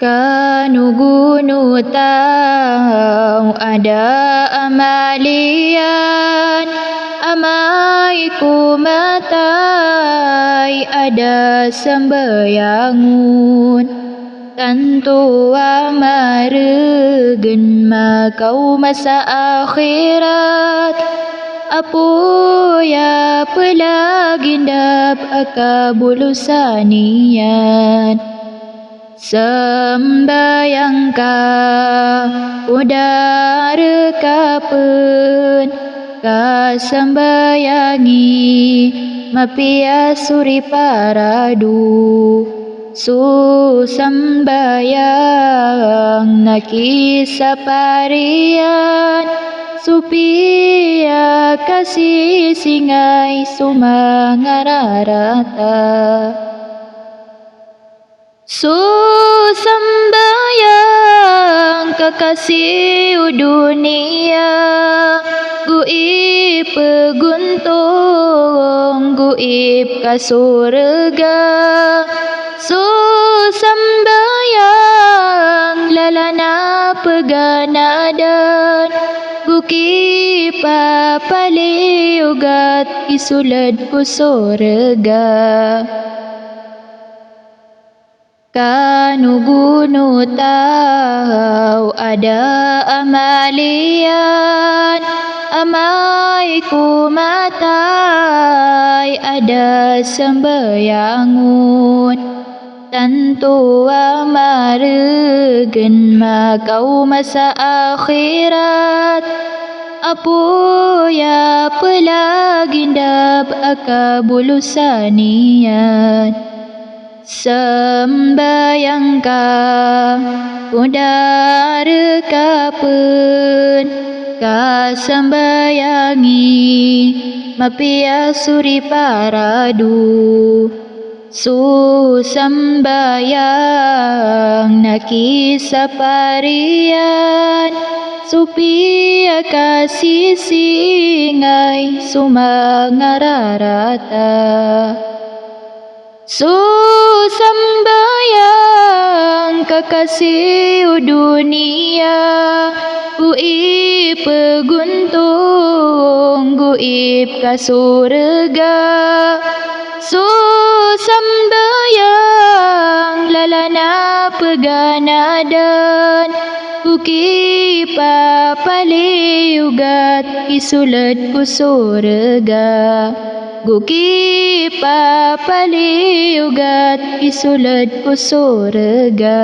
Kanugunu tahu ada amalian, amaiku matai ada sembayangun. Tentu amaregen makau masa akhirat, apu ya pelagindap akabulusanian. Sembayangka udara kapen kasembayangi mapia suri paradu susambayang nakisa parian supia kasih singai sumangararata. Susambayang kekasih dunia, guib peguntung, guib ka surga. Susambayang lalana peganadan, guki papaliugat isulad ku surga. Kanugunu tahu ada amalian, amaiku matai ada sembayangun. Tentu amaregen makau masa akhirat, apu ya pelagindap akabulusanian. Sembayangka udara kapen kasembayangi mapia suri paradu susambayang nakisa parian supia kasih singai sumangararata. Susambayang kekasih dunia, guib peguntung, guib ka surga. Susambayang lalana peganadan, guki papaliugat isulad ku surga. Guki papaliugat isulad ku surga.